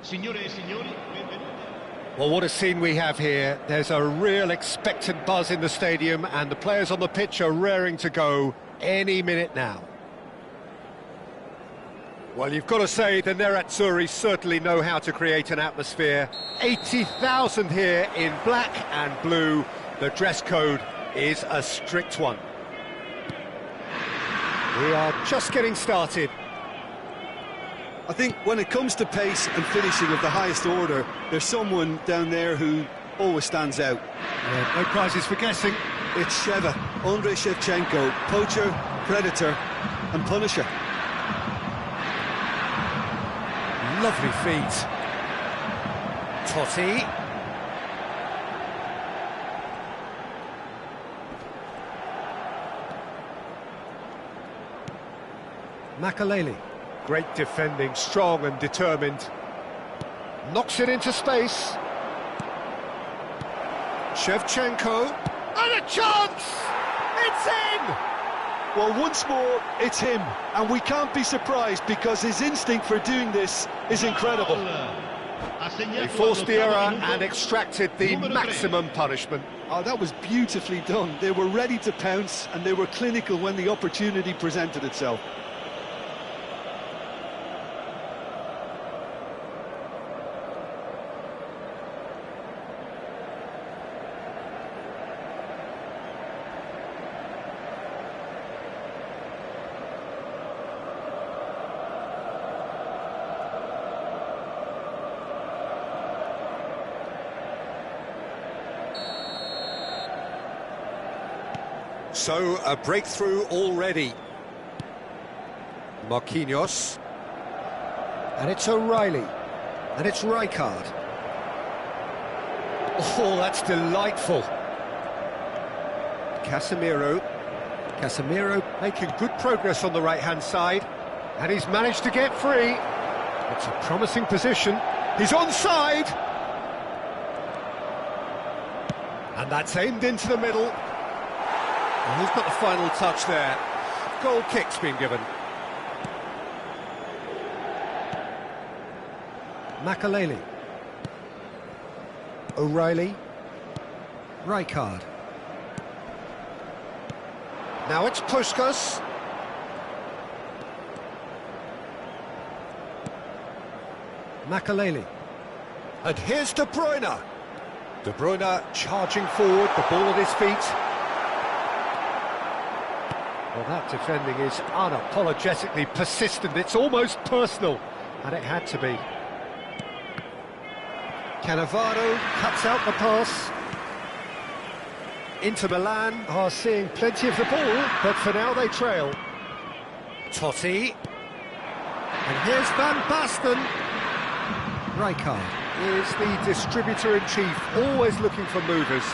Signore e signori, benvenuti. Well, what a scene we have here. There's a real expectant buzz in the stadium, and the players on the pitch are raring to go any minute now. Well, you've got to say the Nerazzurri certainly know how to create an atmosphere. 80,000 here in black and blue. The dress code is a strict one. We are just getting started. I think when it comes to pace and finishing of the highest order, there's someone down there who always stands out. Yeah, no prizes for guessing. It's Sheva, Andrei Shevchenko, poacher, predator and punisher. Lovely feet. Totti. Makaleli. Great defending, strong and determined. Knocks it into space. Shevchenko. And a chance! It's in! Well, once more, it's him. And we can't be surprised because his instinct for doing this is incredible. He forced the error and extracted the maximum punishment. Oh, that was beautifully done. They were ready to pounce and they were clinical when the opportunity presented itself. So, a breakthrough already. Marquinhos. And it's O'Reilly. And it's Rijkaard. Oh, that's delightful. Casemiro. Casemiro making good progress on the right-hand side. And he's managed to get free. It's a promising position. He's onside. And that's aimed into the middle. And who's got the final touch there? Goal kick's been given. Makaleli. O'Reilly. Rijkaard. Now it's Puskas. Makaleli. And here's De Bruyne. De Bruyne charging forward, the ball at his feet. Well, that defending is unapologetically persistent. It's almost personal, and it had to be. Cannavaro cuts out the pass. Inter Milan are seeing plenty of the ball, but for now they trail. Totti. And here's Van Basten. Rijkaard is the distributor-in-chief, always looking for movers.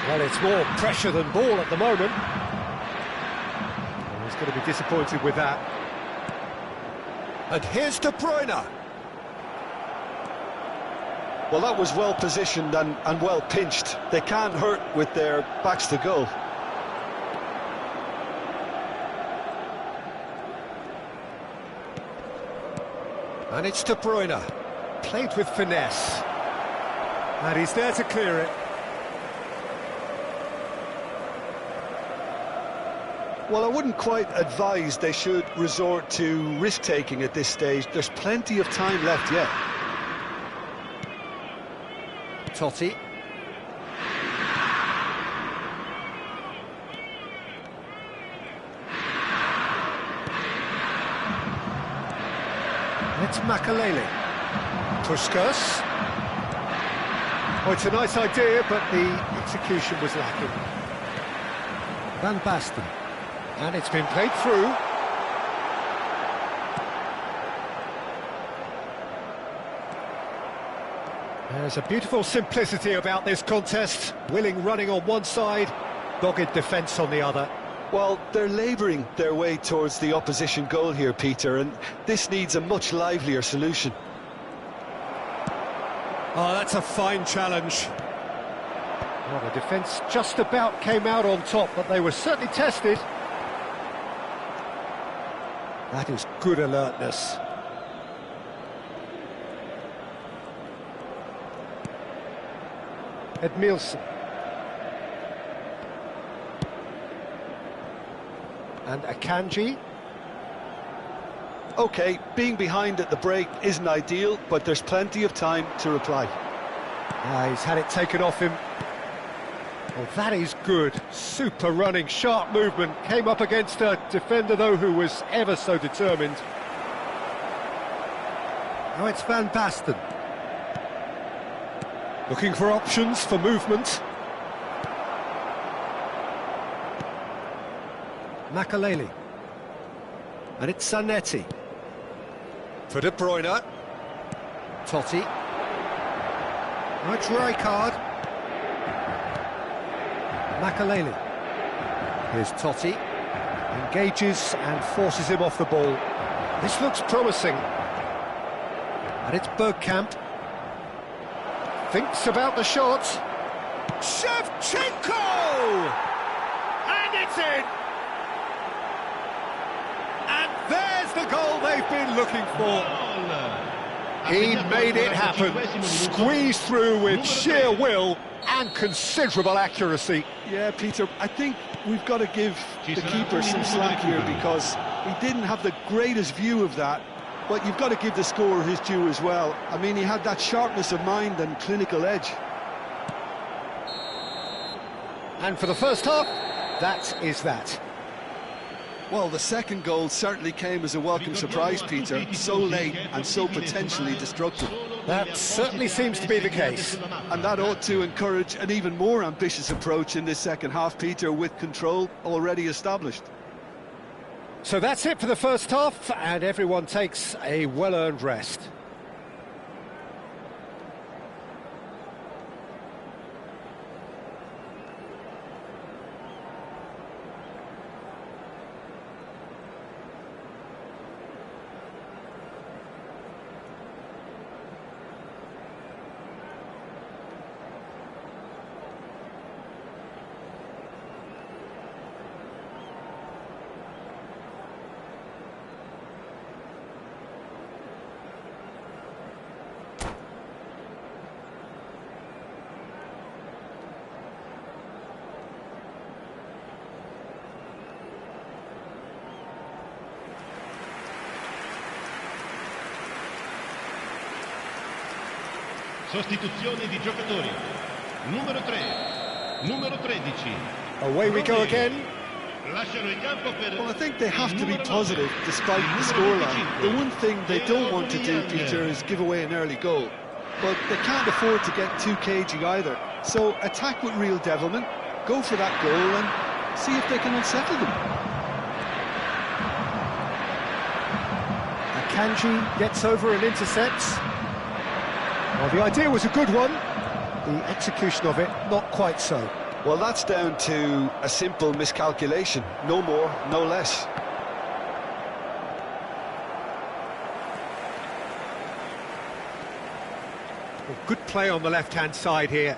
Well, it's more pressure than ball at the moment. He's going to be disappointed with that. And here's De Bruyne. Well, that was well positioned and well pinched. They can't hurt with their backs to goal. And it's De Bruyne. Played with finesse. And he's there to clear it. Well, I wouldn't quite advise they should resort to risk-taking at this stage. There's plenty of time left yet. Totti. It's Makaleli. Puskas. Oh, it's a nice idea, but the execution was lacking. Van Basten. And it's been played through. There's a beautiful simplicity about this contest. Willing running on one side, dogged defence on the other. Well, they're labouring their way towards the opposition goal here, Peter, and this needs a much livelier solution. Oh, that's a fine challenge. Well, the defence just about came out on top, but they were certainly tested. That is good alertness. Edmilson. And Akanji. OK, being behind at the break isn't ideal, but there's plenty of time to reply. He's had it taken off him. Well, that is good. Super running, sharp movement. Came up against a defender, though, who was ever so determined. Now it's Van Basten. Looking for options for movement. Makaleli. And it's Zanetti. For De Bruyne. Totti. Now it's Rijkaard. Makaleli. Here's Totti. Engages and forces him off the ball. This looks promising. And it's Bergkamp. Thinks about the shot. Shevchenko! And it's in! And there's the goal they've been looking for. He made it happen. Squeezed through with sheer will and considerable accuracy. Yeah, Peter, I think we've got to give the keeper some slack here because he didn't have the greatest view of that, but you've got to give the scorer his due as well. I mean, he had that sharpness of mind and clinical edge. And for the first half, that is that. Well, the second goal certainly came as a welcome surprise, Peter. So late and so potentially destructive. That certainly seems to be the case. And that ought to encourage an even more ambitious approach in this second half, Peter, with control already established. So that's it for the first half, and everyone takes a well-earned rest. Sostituzione di giocatori. Numero 3, numero 13. Away we go again. Lasciano il campo per... Well, I think they have to be positive despite the scoreline. The one thing they don't want to do, Peter, is give away an early goal. But they can't afford to get too cagey either. So attack with real devilment, go for that goal and see if they can unsettle them. Akanji gets over and intercepts. Well, the idea was a good one. The execution of it, not quite so. Well, that's down to a simple miscalculation. No more, no less. Well, good play on the left-hand side here.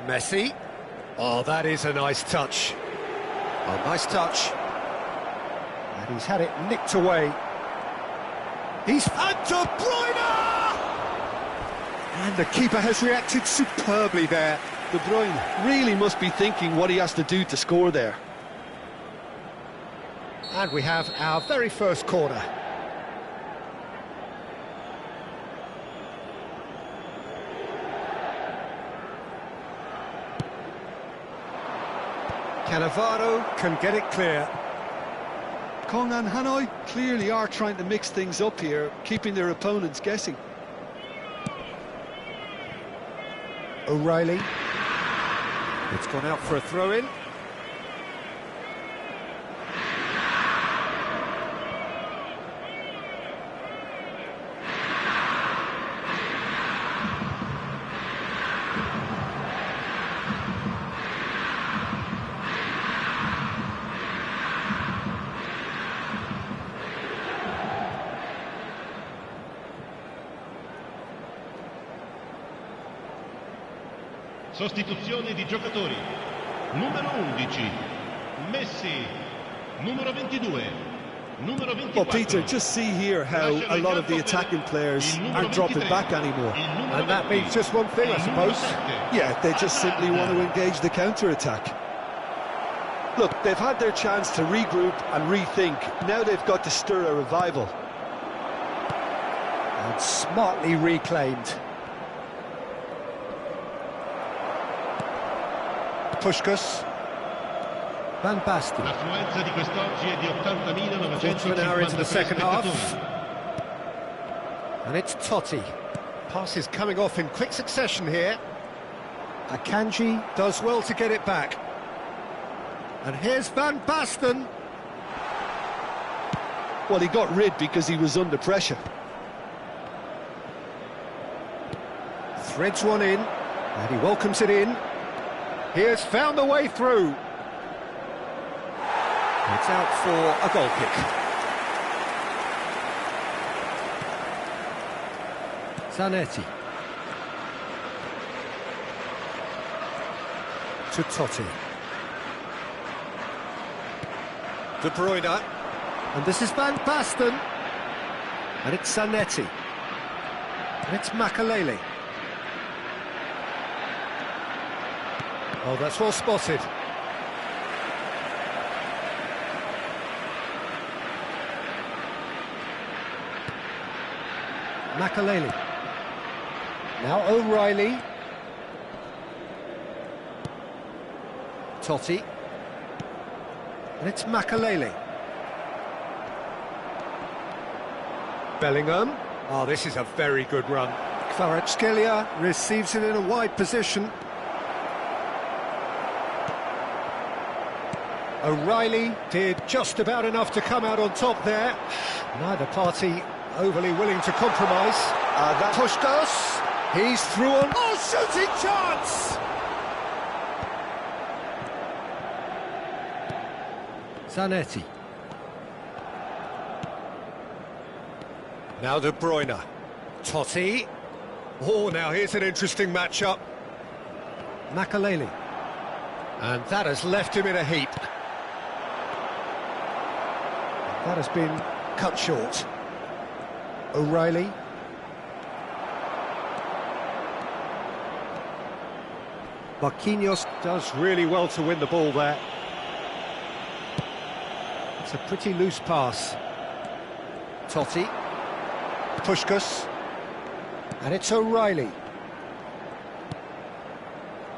Messi. Oh, that is a nice touch. Oh, nice touch. And he's had it nicked away. He's... And De Bruyne! And the keeper has reacted superbly there. De Bruyne really must be thinking what he has to do to score there. And we have our very first corner. Cannavaro can get it clear. Kong and Hanoi clearly are trying to mix things up here, keeping their opponents guessing. O'Reilly. It's gone out for a throw-in. Sostituzione di giocatori. Numero 11, Messi. Numero 22, Numero Well, 24. Peter, just see here how a lot of the attacking players aren't dropping back anymore. And that means just one thing, I suppose. Yeah, they just simply want to engage the counter-attack. Look, they've had their chance to regroup and rethink. Now they've got to stir a revival. And smartly reclaimed. Puskas. Van Basten. L'affluenza di quest'oggi è di Quarter of an hour into the second 80.953 half. spettatori. And it's Totti. Passes coming off in quick succession here. Akanji does well to get it back. And here's Van Basten. Well, he got rid because he was under pressure. Threads one in, and he welcomes it in. He has found the way through. It's out for a goal kick. Zanetti. To Totti. De Bruyne. And this is Van Basten. And it's Zanetti. And it's Makalele. Oh, that's well spotted. Makalele. Now O'Reilly. Totti. And it's Makalele. Bellingham. Oh, this is a very good run. Kvaratskhelia receives it in a wide position. O'Reilly did just about enough to come out on top there. Neither party overly willing to compromise. That Puskas. He's through on... Oh, shooting chance! Zanetti. Now De Bruyne. Totti. Oh, now here's an interesting matchup. Makalele. And that has left him in a heap. That has been cut short. O'Reilly. Marquinhos does really well to win the ball there. It's a pretty loose pass. Totti. Puskas. And it's O'Reilly.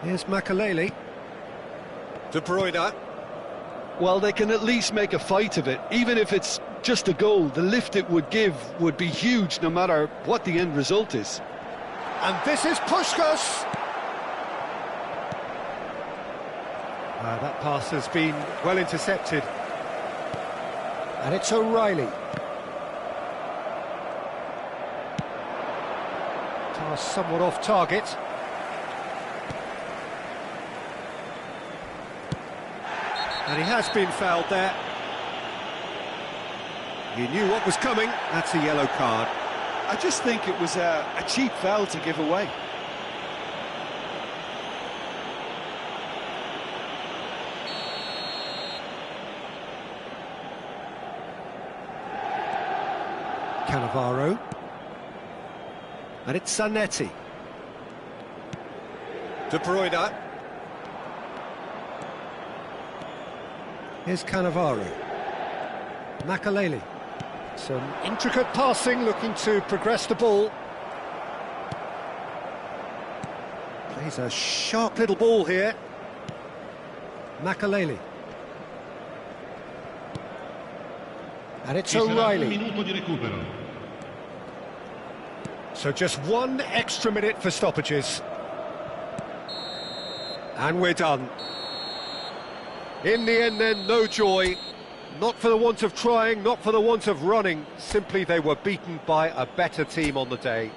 Here's Makalele. De Bruyne. Well, they can at least make a fight of it. Even if it's just a goal, the lift it would give would be huge no matter what the end result is. And this is Puskas. That pass has been well intercepted. And it's O'Reilly. Pass somewhat off target. And he has been fouled there. He knew what was coming. That's a yellow card. I just think it was a cheap foul to give away. Cannavaro. And it's Zanetti. De Bruyne. Here's Cannavaro. Makalele. Some intricate passing, looking to progress the ball. Plays a sharp little ball here. Makalele. And it's O'Reilly. So just one extra minute for stoppages. And we're done. In the end then, no joy. Not for the want of trying, not for the want of running. Simply they were beaten by a better team on the day.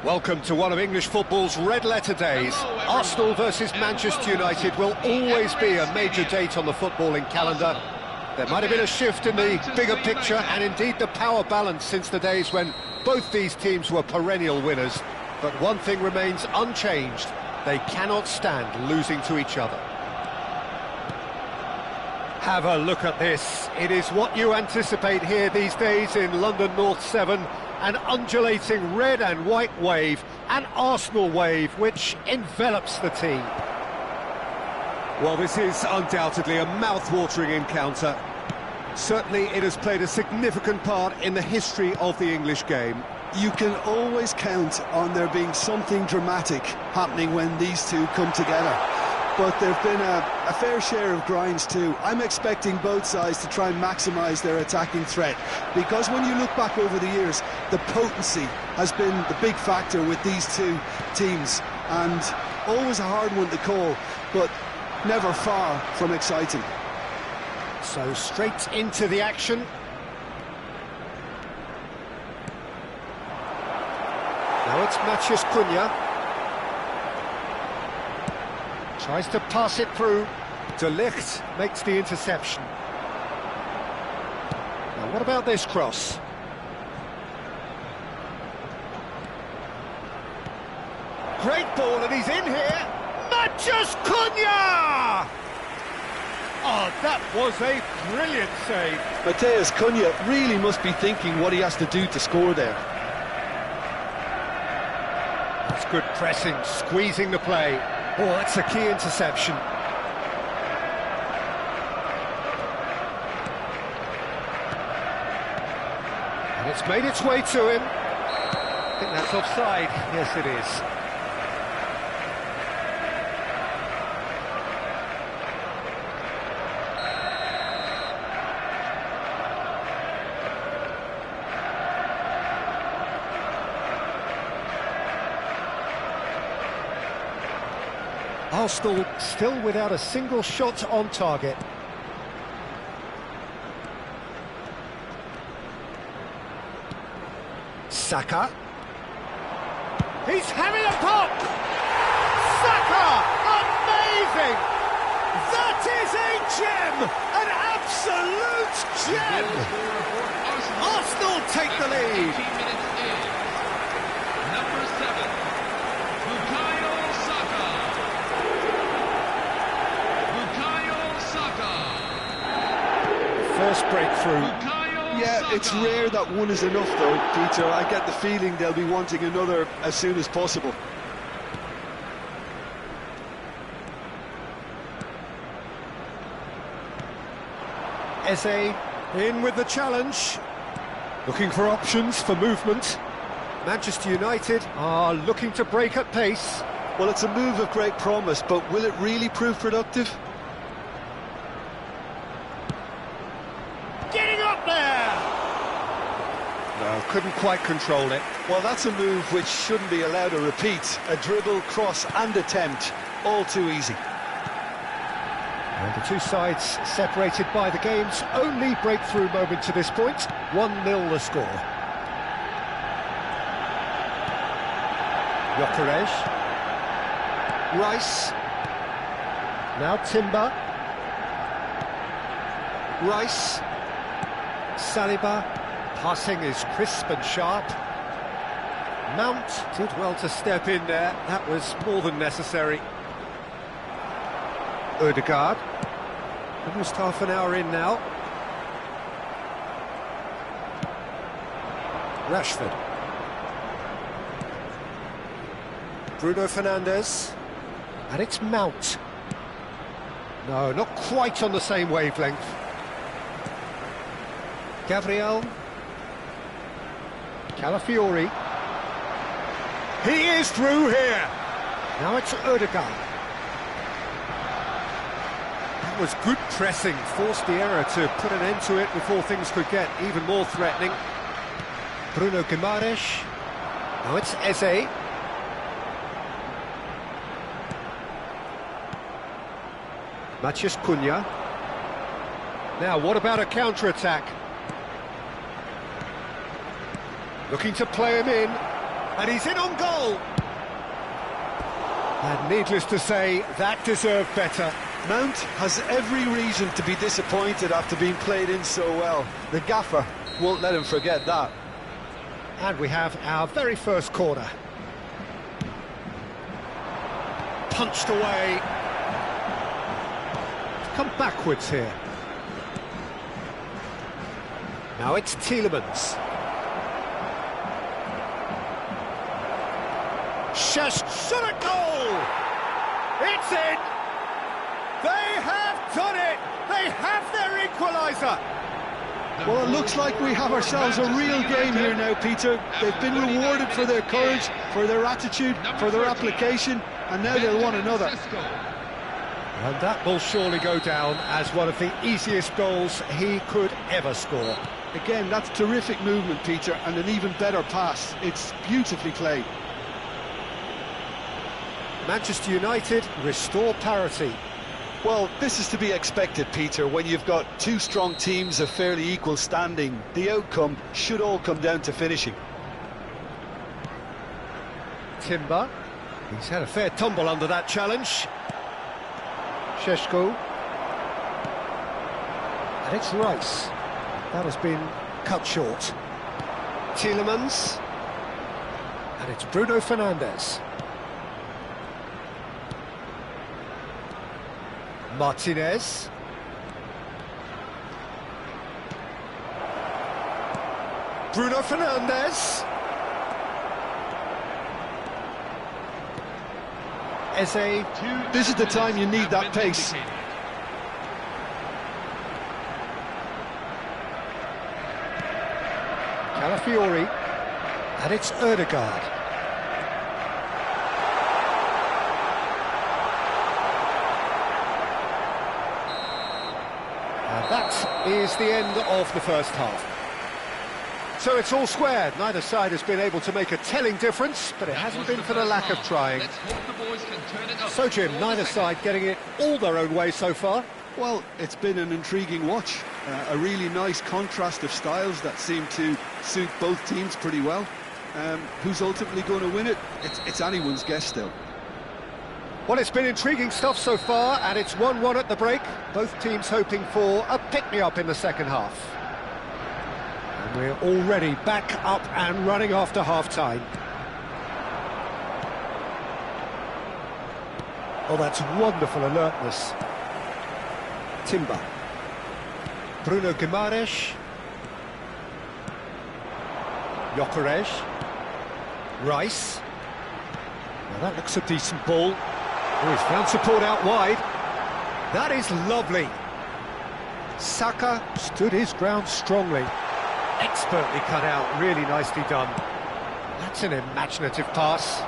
Welcome to one of English football's red-letter days. Arsenal versus Manchester United will always be a major date on the footballing calendar. There might have been a shift in the bigger picture and indeed the power balance since the days when both these teams were perennial winners. But one thing remains unchanged: they cannot stand losing to each other. Have a look at this. It is what you anticipate here these days in London North 7. An undulating red and white wave, an Arsenal wave which envelops the team. Well, this is undoubtedly a mouth-watering encounter. Certainly it has played a significant part in the history of the English game. You can always count on there being something dramatic happening when these two come together. But there have been a fair share of grinds too. I'm expecting both sides to try and maximise their attacking threat, because when you look back over the years, the potency has been the big factor with these two teams, and always a hard one to call, but never far from exciting. So straight into the action. Now it's Matheus Cunha. Tries to pass it through. De Ligt makes the interception. Now what about this cross? Great ball, and he's in here. Matheus Cunha! Oh, that was a brilliant save. Matheus Cunha really must be thinking what he has to do to score there. That's good pressing, squeezing the play. Oh, that's a key interception. And it's made its way to him. I think that's offside. Yes, it is. Arsenal still without a single shot on target. Saka. He's having a pop! Saka! Amazing! That is a gem! An absolute gem! Arsenal take the lead. Number 7. First breakthrough. Yeah, it's rare that one is enough though, Peter. I get the feeling they'll be wanting another as soon as possible. Eze in with the challenge. Looking for options for movement. Manchester United are looking to break at pace. Well, it's a move of great promise, but will it really prove productive? Getting up there! No, couldn't quite control it. Well, that's a move which shouldn't be allowed to repeat. A dribble, cross and attempt, all too easy. And the two sides separated by the game's only breakthrough moment to this point. 1-0 the score. Gyökeres. Rice. Now Timber. Rice. Saliba. Passing is crisp and sharp. Mount did well to step in there. That was more than necessary. Ødegaard. Almost half an hour in now. Rashford. Bruno Fernandes. And it's Mount. No, not quite on the same wavelength. Gabriel. Calafiori. He is through here. Now it's Ødegaard. That was good pressing, forced the error to put an end to it before things could get even more threatening. Bruno Guimaraes. Now it's Eze. Matheus Cunha. Now, what about a counter-attack? Looking to play him in. And he's in on goal. And needless to say, that deserved better. Mount has every reason to be disappointed after being played in so well. The gaffer won't let him forget that. And we have our very first corner. Punched away. Come backwards here. Now it's Tielemans. Shot at goal! It's in! They have done it! They have their equaliser! Well, it looks like we have ourselves a real game here now, Peter. They've been rewarded for their courage, for their attitude, for their application, and now they'll want another. And that will surely go down as one of the easiest goals he could ever score. Again, that's terrific movement, Peter, and an even better pass. It's beautifully played. Manchester United restore parity. Well, this is to be expected, Peter, when you've got two strong teams of fairly equal standing. The outcome should all come down to finishing. Timber. He's had a fair tumble under that challenge. Šeško. And it's Rice. That has been cut short. Tielemans. And it's Bruno Fernandes. Martinez. Bruno Fernandes. Eze. This is the time you need that pace. Calafiori. And it's Ødegaard. And that is the end of the first half. So it's all squared. Neither side has been able to make a telling difference, but it hasn't been for the lack of trying. So, Jim, neither side getting it all their own way so far. Well, it's been an intriguing watch. A really nice contrast of styles that seem to suit both teams pretty well. Who's ultimately going to win it? It's anyone's guess still. Well, it's been intriguing stuff so far, and it's 1-1 at the break. Both teams hoping for a pick-me-up in the second half. And we're already back up and running after half-time. Oh, that's wonderful alertness. Timber. Bruno Guimaraes. Gyökeres. Rice. Well, that looks a decent ball. Oh, he's found support out wide. That is lovely. Saka stood his ground strongly. Expertly cut out, really nicely done. That's an imaginative pass.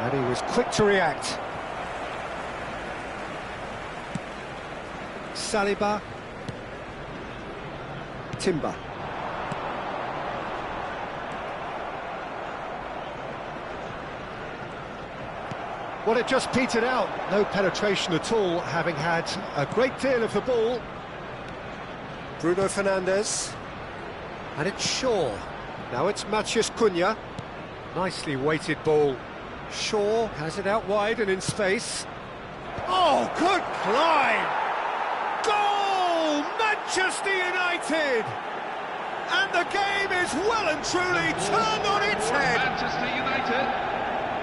And he was quick to react. Saliba. Timber. Well, it just petered out. No penetration at all, having had a great deal of the ball. Bruno Fernandes. And it's Shaw. Now it's Matheus Cunha. Nicely weighted ball. Shaw has it out wide and in space. Oh, good climb! Goal! Manchester United! And the game is well and truly turned on its head. Manchester United,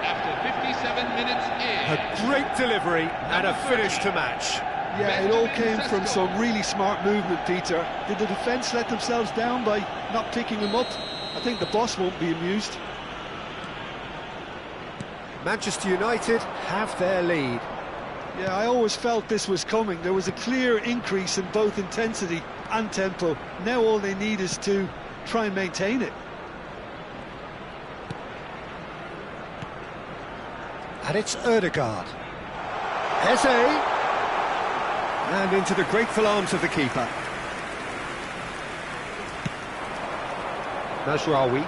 after 57 minutes in. A great delivery and a finish to match. Yeah, it all came from some really smart movement, Peter. Did the defence let themselves down by not picking him up? I think the boss won't be amused. Manchester United have their lead. Yeah, I always felt this was coming. There was a clear increase in both intensity and tempo. Now all they need is to try and maintain it. And it's Ødegaard. Eze. And into the grateful arms of the keeper. Mazraoui.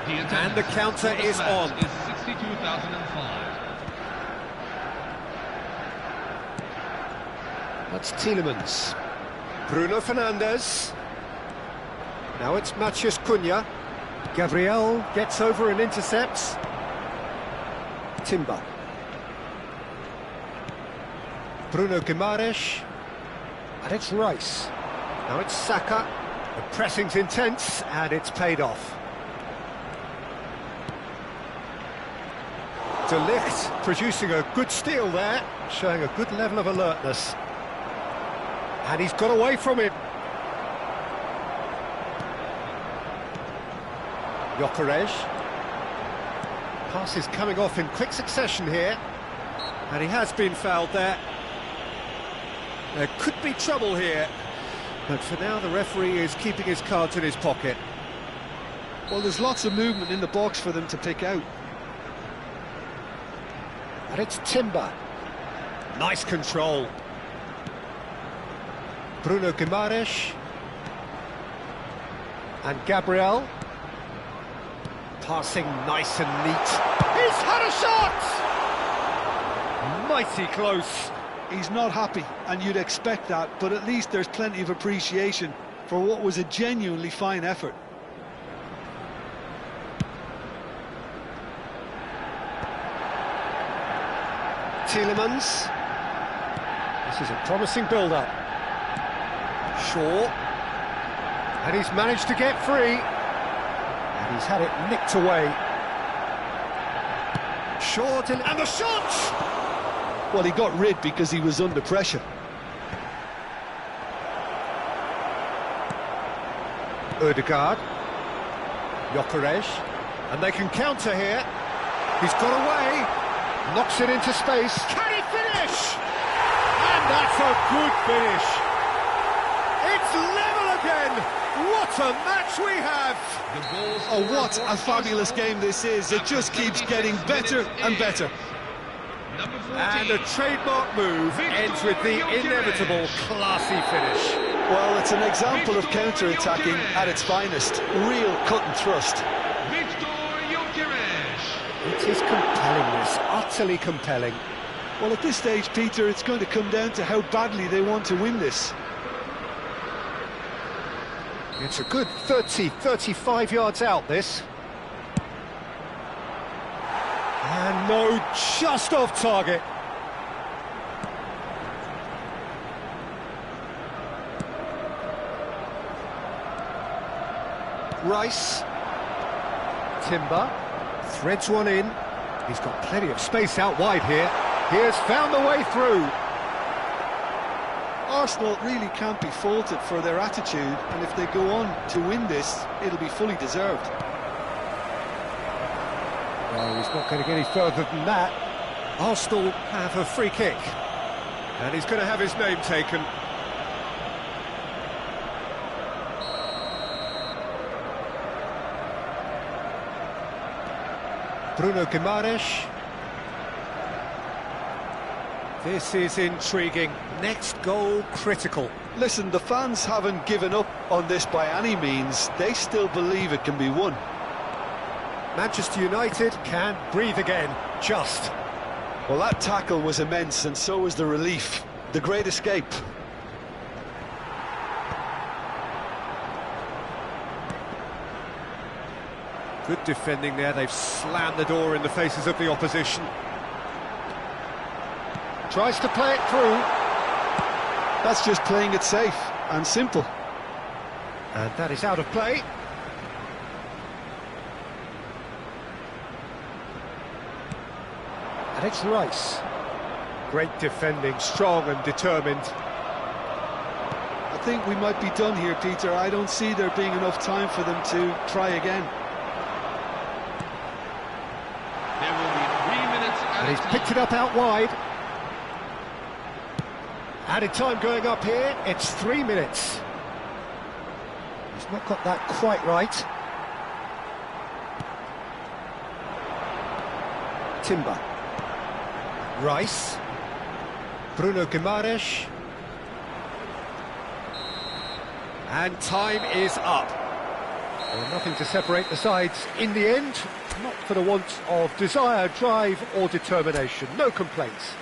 And the counter is on. Is 62,005. That's Tielemans. Bruno Fernandes. Now it's Matheus Cunha. Gabriel gets over and intercepts. Timber. Bruno Guimaraes. And it's Rice. Now it's Saka. The pressing's intense, and it's paid off. De Ligt producing a good steal there, showing a good level of alertness. And he's got away from it. Gyökeres. Pass is coming off in quick succession here. And he has been fouled there. There could be trouble here. But for now, the referee is keeping his cards in his pocket. Well, there's lots of movement in the box for them to pick out. And it's Timber. Nice control. Bruno Guimaraes. And Gabriel. Passing nice and neat. He's had a shot! Mighty close. He's not happy, and you'd expect that, but at least there's plenty of appreciation for what was a genuinely fine effort. Tielemans. This is a promising build-up. Shaw. And he's managed to get free. And he's had it nicked away. Shaw and the shot! Well, he got rid because he was under pressure. Ødegaard. Gyökeres. And they can counter here. He's got away. Knocks it into space. Can he finish? And that's a good finish. It's level again. What a match we have. Oh, what a fabulous game this is. It just keeps getting better and better. And the trademark move ends with the inevitable classy finish. Well, it's an example of counter-attacking at its finest. Real cut and thrust. It is compelling, this, utterly compelling. Well, at this stage, Peter, it's going to come down to how badly they want to win this. It's a good 30, 35 yards out, this. And no, just off target. Rice. Timber. Threads one in. He's got plenty of space out wide here. He has found the way through. Arsenal really can't be faulted for their attitude, and if they go on to win this, it'll be fully deserved. Well, he's not going to get any further than that. Arsenal have a free kick. And he's going to have his name taken. Bruno Guimaraes. This is intriguing. Next goal critical. Listen, the fans haven't given up on this by any means. They still believe it can be won. Manchester United can breathe again, just. Well, that tackle was immense, and so was the relief. The great escape. Good defending there. They've slammed the door in the faces of the opposition. Tries to play it through. That's just playing it safe and simple. And that is out of play. And it's Rice. Great defending, strong and determined. I think we might be done here, Peter. I don't see there being enough time for them to try again. There will be 3 minutes And he's picked it up out wide. Added time going up here, it's 3 minutes. He's not got that quite right. Timber. Rice. Bruno Guimaraes. And time is up. Well, nothing to separate the sides in the end, not for the want of desire, drive or determination. No complaints.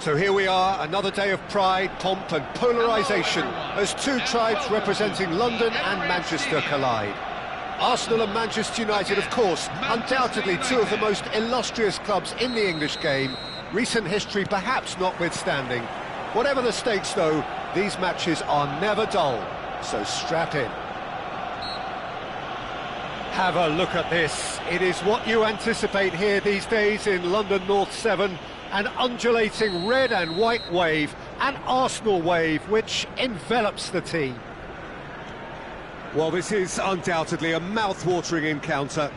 So here we are, another day of pride, pomp and polarisation as two tribes representing London and Manchester collide. Arsenal and Manchester United, of course, undoubtedly two of the most illustrious clubs in the English game, recent history perhaps notwithstanding. Whatever the stakes though, these matches are never dull, so strap in. Have a look at this. It is what you anticipate here these days in London North 7. An undulating red and white wave, an Arsenal wave which envelops the team. Well, this is undoubtedly a mouth-watering encounter.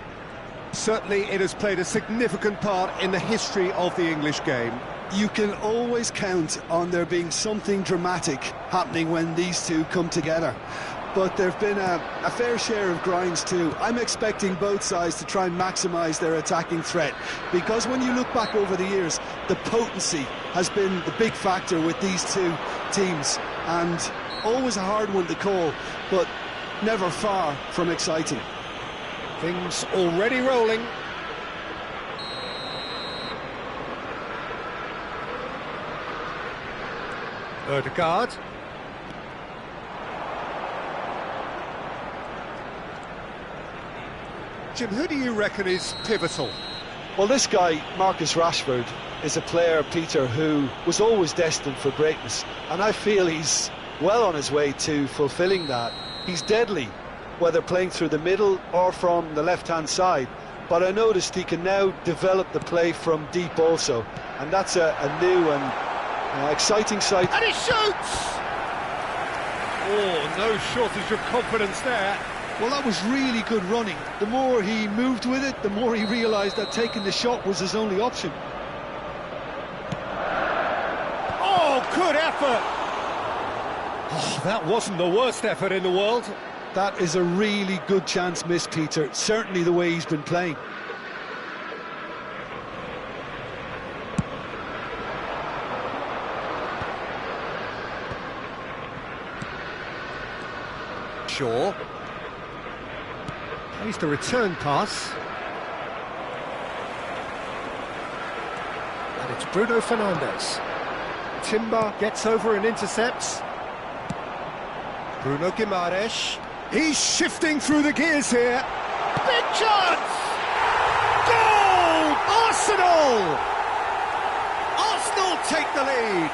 Certainly it has played a significant part in the history of the English game. You can always count on there being something dramatic happening when these two come together. But there have been a fair share of grinds too. I'm expecting both sides to try and maximise their attacking threat, because when you look back over the years, the potency has been the big factor with these two teams, and always a hard one to call, but never far from exciting. Things already rolling. Odegaard. Jim, who do you reckon is pivotal? Well, this guy, Marcus Rashford, is a player, Peter, who was always destined for greatness, and I feel he's well on his way to fulfilling that. He's deadly, whether playing through the middle or from the left-hand side, but I noticed he can now develop the play from deep also, and that's a new and exciting sight. And he shoots! Oh, no shortage of confidence there. Well, that was really good running. The more he moved with it, the more he realised that taking the shot was his only option. Oh, good effort! Oh, that wasn't the worst effort in the world. That is a really good chance missed, Peter. Certainly the way he's been playing. Shaw. Plays the return pass. And it's Bruno Fernandes. Timber gets over and intercepts. Bruno Guimaraes. He's shifting through the gears here. Big chance! Goal! Arsenal! Arsenal take the lead.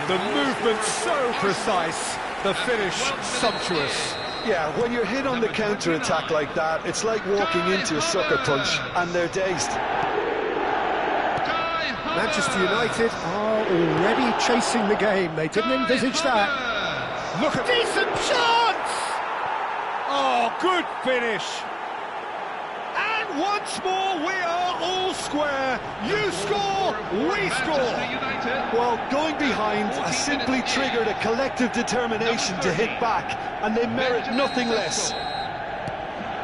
The movement so precise, the finish sumptuous. Yeah, when you're hit on the counter-attack like that, it's like walking into a sucker punch, and they're dazed. Manchester United are already chasing the game. They didn't envisage that. Look at decent chance! Oh, good finish. And once more, we are all square. You score, we score. Well, going behind has simply triggered a collective determination to hit back, and they merit nothing less.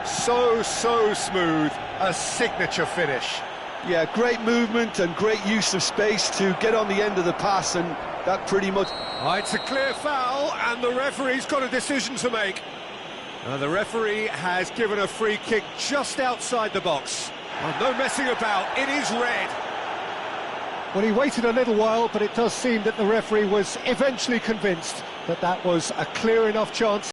So smooth, a signature finish. Yeah, great movement and great use of space to get on the end of the pass, and that pretty much... Oh, it's a clear foul, and the referee's got a decision to make. The referee has given a free kick just outside the box. No messing about, it is red. Well, he waited a little while, but it does seem that the referee was eventually convinced that that was a clear enough chance.